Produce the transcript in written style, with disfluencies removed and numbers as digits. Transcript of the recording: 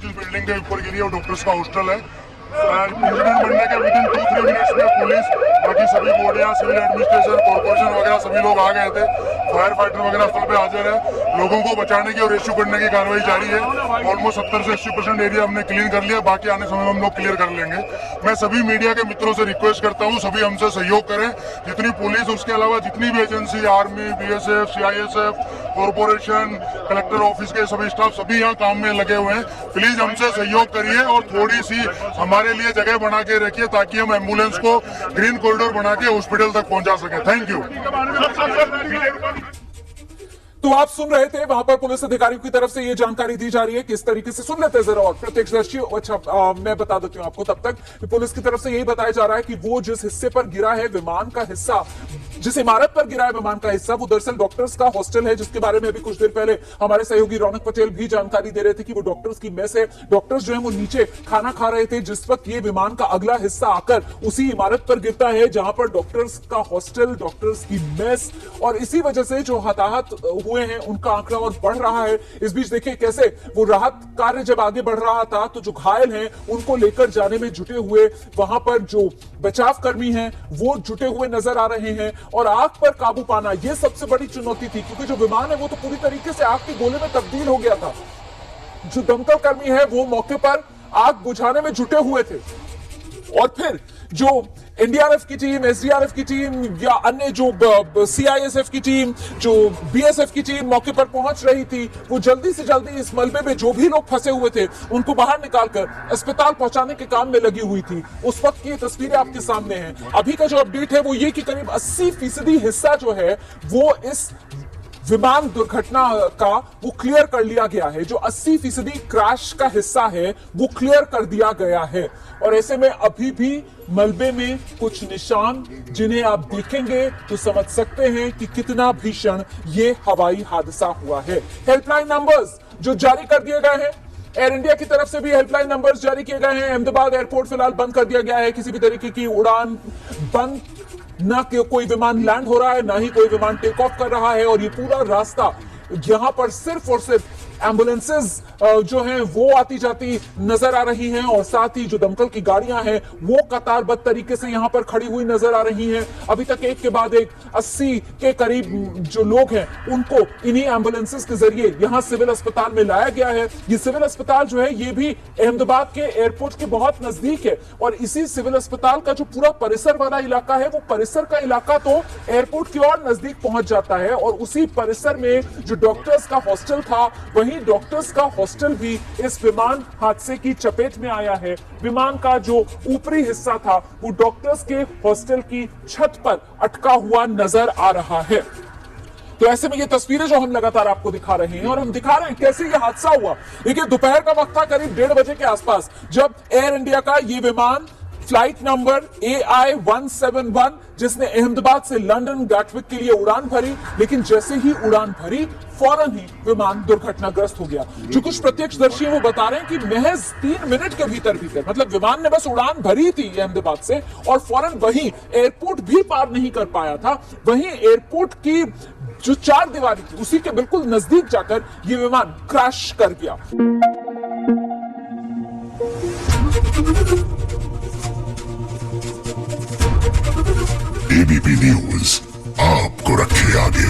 जिस बिल्डिंग के ऊपर गिरी है वो डॉक्टर्स का हॉस्टल है। इंसिडेंट बनने के विदिन 2-3 मिनट्स में पुलिस, बाकी सभी बॉडियां, सिविल एडमिनिस्ट्रेशन, कॉर्पोरेशन वगैरह सभी लोग आ गए थे। फायर फाइटर वगैरह स्थल पे हाजिर है। लोगों को बचाने की और रेस्क्यू करने की कार्रवाई जारी है। ऑलमोस्ट 70 से 80% एरिया हमने क्लीन कर लिया, बाकी आने समय में हम लोग क्लियर कर लेंगे। मैं सभी मीडिया के मित्रों से रिक्वेस्ट करता हूँ, सभी हमसे सहयोग करें। जितनी पुलिस, उसके अलावा जितनी भी agency, army, BSF, CISF, corporation, collector office के सभी स्टाफ, सभी यहाँ काम में लगे हुए हैं। प्लीज हमसे सहयोग करिए और थोड़ी सी हमारे लिए जगह बना के रखिए ताकि हम एम्बुलेंस को ग्रीन कॉरिडोर बना के हॉस्पिटल तक पहुंचा सके। Thank you. तो आप सुन रहे थे, वहां पर पुलिस अधिकारियों की तरफ से ये जानकारी दी जा रही है। किस तरीके से, सुन लेते हैं जरा और प्रत्यक्षदर्शी। अच्छा, मैं बता देती हूँ आपको तब तक, पुलिस की तरफ से यही बताया जा रहा है कि वो जिस हिस्से पर गिरा है विमान का हिस्सा, जिस इमारत पर गिरा है विमान का हिस्सा, वो दरअसल डॉक्टर्स का हॉस्टल है, जिसके बारे में अभी कुछ देर पहले हमारे सहयोगी रौनक पटेल भी जानकारी दे रहे थे कि वो डॉक्टर्स की मेस है। डॉक्टर्स जो है वो नीचे खाना खा रहे थे जिस वक्त ये विमान का अगला हिस्सा आकर उसी इमारत पर गिरता है जहां पर डॉक्टर्स का हॉस्टल, डॉक्टर्स की मेस, और इसी वजह से जो हताहत हुए हैं उनका आंकड़ा और बढ़ रहा है। इस बीच देखिए कैसे वो राहत कार्य जब आगे बढ़ रहा था तो जो घायल हैं उनको लेकर जाने में जुटे हुए वहां पर जो बचाव कर्मी हैं वो जुटे हुए नजर आ रहे हैं। और आग पर काबू पाना ये सबसे बड़ी चुनौती थी, क्योंकि जो विमान है वो तो पूरी तरीके से आग के गोले में तब्दील हो गया था। जो दमकल कर्मी है वो मौके पर आग बुझाने में जुटे हुए थे, और फिर जो NDRF की टीम, SDRF की टीम या अन्य जो CISF की टीम, जो BSF की टीम मौके पर पहुंच रही थी, वो जल्दी से जल्दी इस मलबे में जो भी लोग फंसे हुए थे उनको बाहर निकालकर अस्पताल पहुंचाने के काम में लगी हुई थी। उस वक्त की तस्वीरें आपके सामने हैं। अभी का जो अपडेट है वो ये कि करीब 80% हिस्सा जो है वो इस विमान दुर्घटना का वो क्लियर कर लिया गया है। जो 80% क्रैश का हिस्सा है वो क्लियर कर दिया गया है, और ऐसे में अभी भी मलबे में कुछ निशान जिन्हें आप देखेंगे तो समझ सकते हैं कि कितना भीषण ये हवाई हादसा हुआ है। हेल्पलाइन नंबर्स जो जारी कर दिए गए हैं, एयर इंडिया की तरफ से भी हेल्पलाइन नंबर्स जारी किए गए हैं। अहमदाबाद एयरपोर्ट फिलहाल बंद कर दिया गया है, किसी भी तरीके की उड़ान बंद, ना कि कोई विमान लैंड हो रहा है, ना ही कोई विमान टेक ऑफ कर रहा है। और ये पूरा रास्ता यहां पर सिर्फ और सिर्फ एम्बुलेंसेज जो हैं वो आती जाती नजर आ रही हैं, और साथ ही जो दमकल की गाड़ियां हैं वो कतारबद्ध तरीके से यहां पर खड़ी हुई नजर आ रही हैं। अभी तक एक के बाद एक 80 के करीब जो लोग हैं उनको इन्हीं एम्बुलेंसेज के जरिए यहां सिविल अस्पताल में लाया गया है। ये सिविल अस्पताल जो है ये भी अहमदाबाद के एयरपोर्ट के बहुत नजदीक है, और इसी सिविल अस्पताल का जो पूरा परिसर वाला इलाका है वो परिसर का इलाका तो एयरपोर्ट की और नजदीक पहुंच जाता है। और उसी परिसर में जो डॉक्टर्स का हॉस्टल था, वहीं डॉक्टर्स का हॉस्टल भी इस विमान हादसे की चपेट में आया है। विमान का जो ऊपरी हिस्सा था वो डॉक्टर्स के हॉस्टल की छत पर अटका हुआ नजर आ रहा है। तो ऐसे में ये तस्वीरें जो हम लगातार आपको दिखा रहे हैं, और हम दिखा रहे हैं कैसे ये हादसा हुआ। देखिए दोपहर का वक्त था, करीब 1:30 बजे के आसपास, जब एयर इंडिया का ये विमान फ्लाइट नंबर AI-171 जिसने अहमदाबाद से लंदन गैटविक के लिए उड़ान भरी, लेकिन जैसे ही उड़ान भरी फौरन ही विमान दुर्घटनाग्रस्त हो गया। जो कुछ प्रत्यक्षदर्शी वो बता रहे हैं कि महज 3 मिनट के भीतर मतलब विमान ने बस उड़ान भरी थी अहमदाबाद से, और फौरन वही एयरपोर्ट भी पार नहीं कर पाया था। वहीं एयरपोर्ट की जो 4 दीवारी थी उसी के बिल्कुल नजदीक जाकर ये विमान क्रैश कर गया। ABP न्यूज आपको रखे आगे।